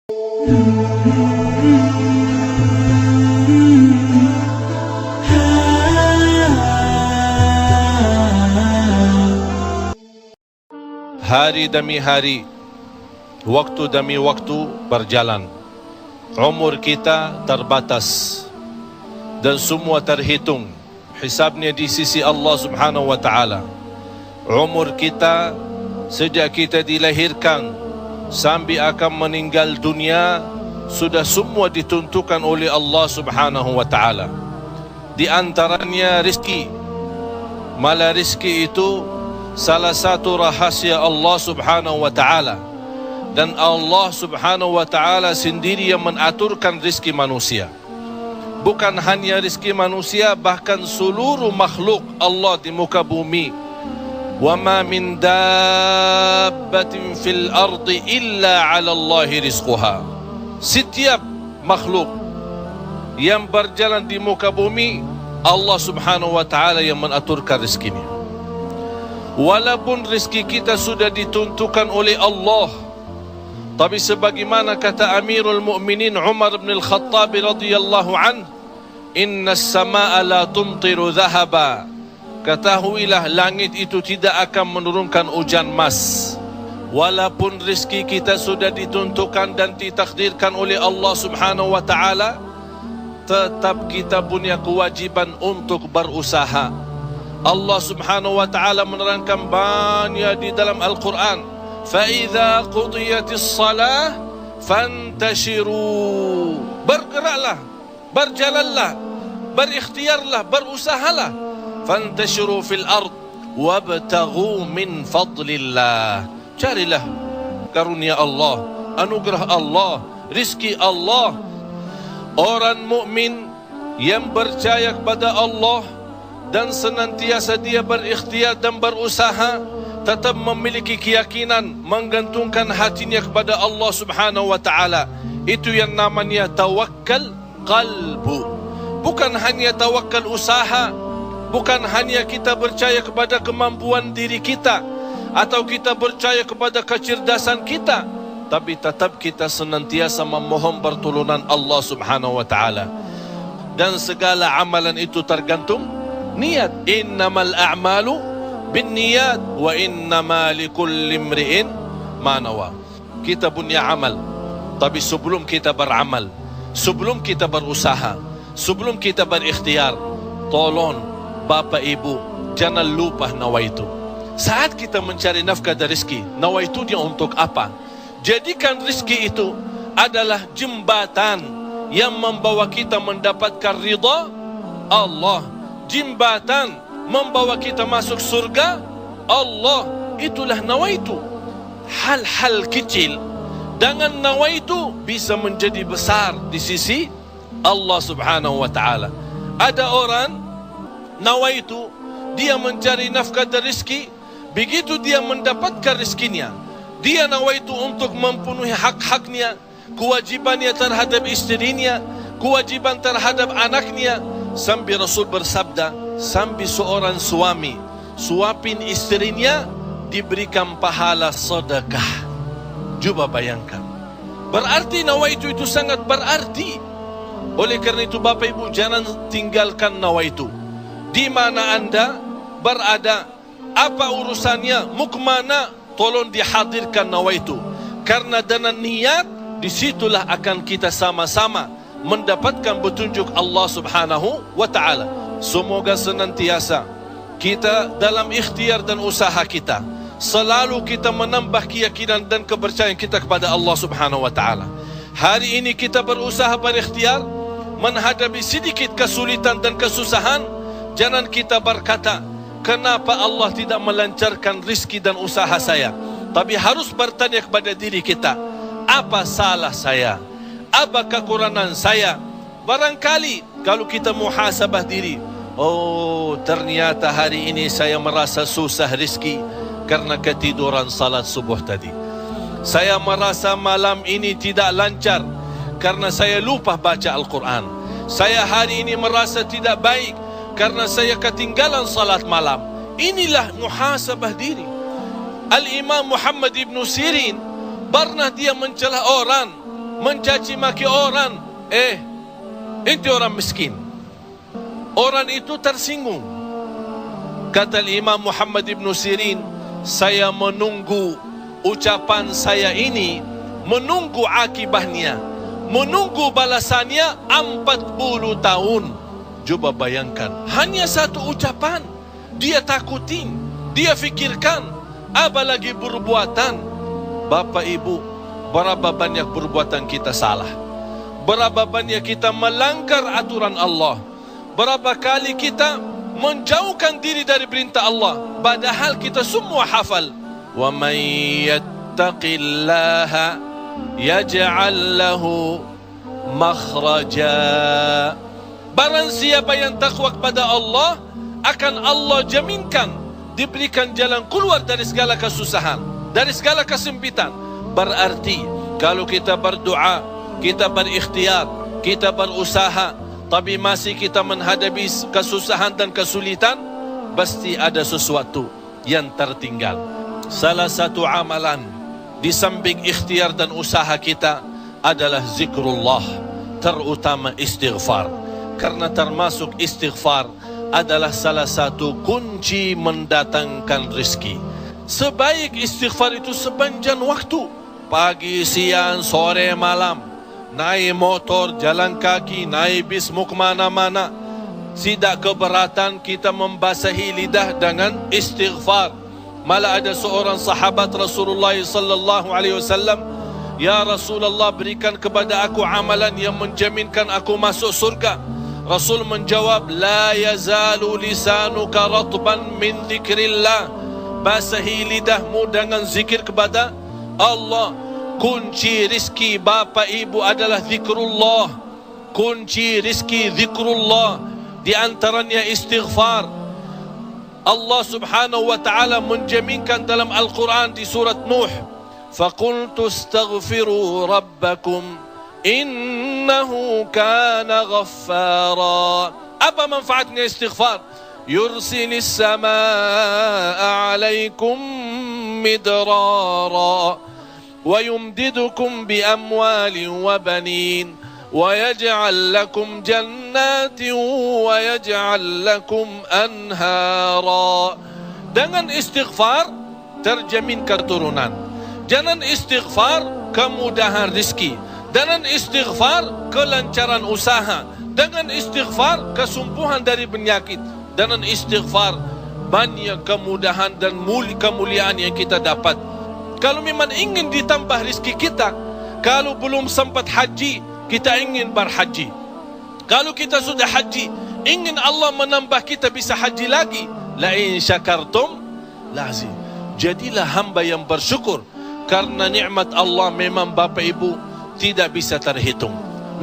Hari demi hari, waktu demi waktu berjalan. Umur kita terbatas dan semua terhitung hisabnya di sisi Allah Subhanahu wa taala. Umur kita sejak kita dilahirkan sampai akan meninggal dunia sudah semua ditentukan oleh Allah Subhanahu wa taala. Di antaranya rezeki. Malah rezeki itu salah satu rahasia Allah Subhanahu wa taala, dan Allah Subhanahu wa taala sendiri yang mengaturkan rezeki manusia. Bukan hanya rezeki manusia, bahkan seluruh makhluk Allah di muka bumi. Wa ma min dabbatin fil ardi illa 'ala Allahi rizquha. Setiap makhluk yang berjalan di muka bumi, Allah Subhanahu wa taala yang mengaturkan rezekinya. Walaupun rezeki kita sudah ditentukan oleh Allah, tapi sebagaimana kata Amirul Mukminin Umar bin Al-Khattab radhiyallahu an, inna as-samaa'a la tumtiru dhahaba. Ketahuilah langit itu tidak akan menurunkan hujan emas. Walaupun rezeki kita sudah ditentukan dan ditakdirkan oleh Allah Subhanahu wa taala, tetap kita punya kewajiban untuk berusaha. Allah Subhanahu wa taala menerangkan banyak di dalam Al-Quran, فَإِذَا قُضِيَتِ الصَّلَاةِ فَانْتَشِرُوا. Bergeraklah, berjalanlah, berikhtiarlah, berusahalah. فَانْتَشِرُوا فِي الْأَرْضِ وَابْتَغُوا مِنْ فَضْلِ اللَّهِ. Carilah karunia Allah, anugerah Allah, rizki Allah. Orang mukmin yang percaya kepada Allah dan senantiasa dia berikhtiar dan berusaha, tetap memiliki keyakinan, menggantungkan hatinya kepada Allah Subhanahu wa taala. Itu yang namanya tawakkal qalbu. Bukan hanya tawakal usaha, bukan hanya kita percaya kepada kemampuan diri kita atau kita percaya kepada kecerdasan kita, tapi tetap kita senantiasa memohon pertolongan Allah Subhanahu wa taala. Dan segala amalan itu tergantung niat. Innamal a'malu binniyat wa innama likulli imri'in ma nawa. Kita punya amal, tapi sebelum kita beramal, sebelum kita berusaha, sebelum kita berikhtiar, tolong Bapak Ibu jangan lupa nawaitu. Saat kita mencari nafkah dan rezeki, nawaitu dia untuk apa? Jadikan rezeki itu adalah jembatan yang membawa kita mendapatkan ridha Allah, jembatan membawa kita masuk surga Allah. Itulah nawaitu. Hal-hal kecil dengan nawaitu bisa menjadi besar di sisi Allah Subhanahu wa taala. Ada orang nawaitu, dia mencari nafkah dan rezeki, begitu dia mendapatkan rezekinya, dia nawaitu untuk memenuhi hak-haknya, kewajibannya terhadap istrinya, kewajiban terhadap anaknya. Sampai Rasul bersabda, sampai seorang suami suapin istrinya diberikan pahala sedekah. Coba bayangkan, berarti nawaitu itu sangat berarti. Oleh kerana itu Bapak Ibu jangan tinggalkan nawaitu. Di mana anda berada, apa urusannya, mau kemana, tolong dihadirkan nawaitu. Karena dengan niat, disitulah akan kita sama-sama mendapatkan petunjuk Allah Subhanahu wa taala. Semoga senantiasa kita dalam ikhtiar dan usaha kita, selalu kita menambah keyakinan dan kepercayaan kita kepada Allah Subhanahu wa taala. Hari ini kita berusaha berikhtiar menghadapi sedikit kesulitan dan kesusahan. Jangan kita berkata, kenapa Allah tidak melancarkan rezeki dan usaha saya? Tapi harus bertanya kepada diri kita, apa salah saya? Apa kekurangan saya? Barangkali kalau kita muhasabah diri, oh ternyata hari ini saya merasa susah rezeki karena ketiduran salat subuh tadi. Saya merasa malam ini tidak lancar karena saya lupa baca Al-Quran. Saya hari ini merasa tidak baik karena saya ketinggalan salat malam. Inilah muhasabah diri. Al-Imam Muhammad ibn Sirin pernah dia mencela orang mencaci maki orang. Itu orang miskin. Orang itu tersinggung. Kata Imam Muhammad ibn Sirin, saya menunggu ucapan saya ini, menunggu akibahnya, menunggu balasannya 40 tahun. Coba bayangkan, hanya satu ucapan dia takutin, dia fikirkan, apalagi perbuatan. Bapak Ibu, berapa banyak perbuatan kita salah, berapa banyak kita melanggar aturan Allah, berapa kali kita menjauhkan diri dari perintah Allah, padahal kita semua hafal. Wa may yattaqillaha yaj'al lahu makhraja. Barang siapa yang takwa kepada Allah, akan Allah jaminkan diberikan jalan keluar dari segala kesusahan, dari segala kesempitan. Berarti kalau kita berdoa, kita berikhtiar, kita berusaha, tapi masih kita menghadapi kesusahan dan kesulitan, pasti ada sesuatu yang tertinggal. Salah satu amalan di samping ikhtiar dan usaha kita adalah zikrullah, terutama istighfar. Karena termasuk istighfar adalah salah satu kunci mendatangkan rezeki. Sebaik istighfar itu sepanjang waktu, pagi, siang, sore, malam. Naik motor, jalan kaki, naik bis, mau kemana-mana. Tidak keberatan kita membasahi lidah dengan istighfar. Malah ada seorang sahabat Rasulullah sallallahu alaihi wasallam, ya Rasulullah, berikan kepada aku amalan yang menjaminkan aku masuk surga. Rasul menjawab, la yazalu lisanuka ratban min dzikrillah. Basahi lidahmu dengan zikir kepada Allah. Kunci rizki Bapak Ibu adalah zikrullah. Kunci rizki zikrullah, di antaranya istighfar. Allah subhanahu wa ta'ala menjaminkan dalam Al-Quran di surat Nuh, faqultu astaghfiru rabbakum innahu kana ghaffara. Apa manfaatnya istighfar? Yursilis samaa alaikum midrara wa yumdidukum bi amwalin wa banin wa yaj'al lakum jannatin wa yaj'al lakum anhara. Dengan istighfar terjamin keturunan. Dengan istighfar kemudahan rezeki. Dengan istighfar kelancaran usaha. Dengan istighfar kesumpuhan dari penyakit. Dengan istighfar banyak kemudahan dan kemuliaan yang kita dapat. Kalau memang ingin ditambah rezeki kita, kalau belum sempat haji, kita ingin berhaji. Kalau kita sudah haji, ingin Allah menambah kita bisa haji lagi. La in syakartum lazim. Jadilah hamba yang bersyukur, karena nikmat Allah memang Bapak Ibu tidak bisa terhitung.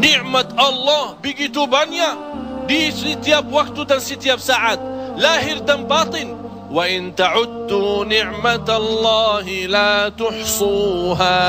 Nikmat Allah begitu banyak di setiap waktu dan setiap saat, lahir dan batin. Wa in ta'uddu ni'matallahi la tuhsuha.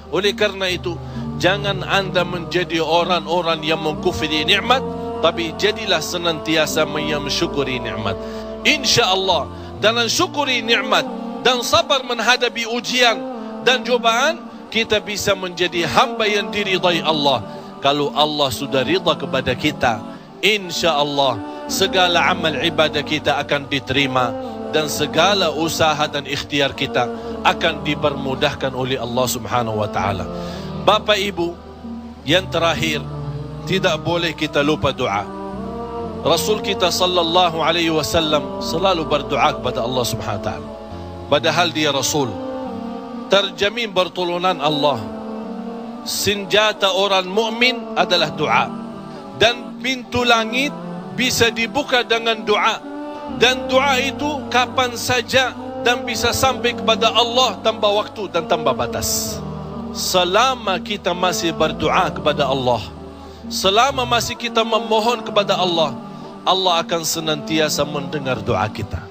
Oleh karena itu, jangan anda menjadi orang-orang yang mengkufri nikmat, tapi jadilah senantiasa mensyukuri nikmat. InsyaAllah dalam syukuri nikmat dan sabar menghadapi ujian dan cobaan, kita bisa menjadi hamba yang diridai Allah. Kalau Allah sudah ridha kepada kita, InsyaAllah segala amal ibadah kita akan diterima, dan segala usaha dan ikhtiar kita akan dipermudahkan oleh Allah subhanahu wa ta'ala. Bapak Ibu, yang terakhir, tidak boleh kita lupa doa. Rasul kita sallallahu alaihi wasallam selalu berdoa kepada Allah subhanahu wa ta'ala. Padahal dia Rasul, terjamin pertolongan Allah. Senjata orang mukmin adalah doa, dan pintu langit bisa dibuka dengan doa, dan doa itu kapan saja dan bisa sampai kepada Allah tanpa waktu dan tanpa batas. Selama kita masih berdoa kepada Allah, selama masih kita memohon kepada Allah, Allah akan senantiasa mendengar doa kita.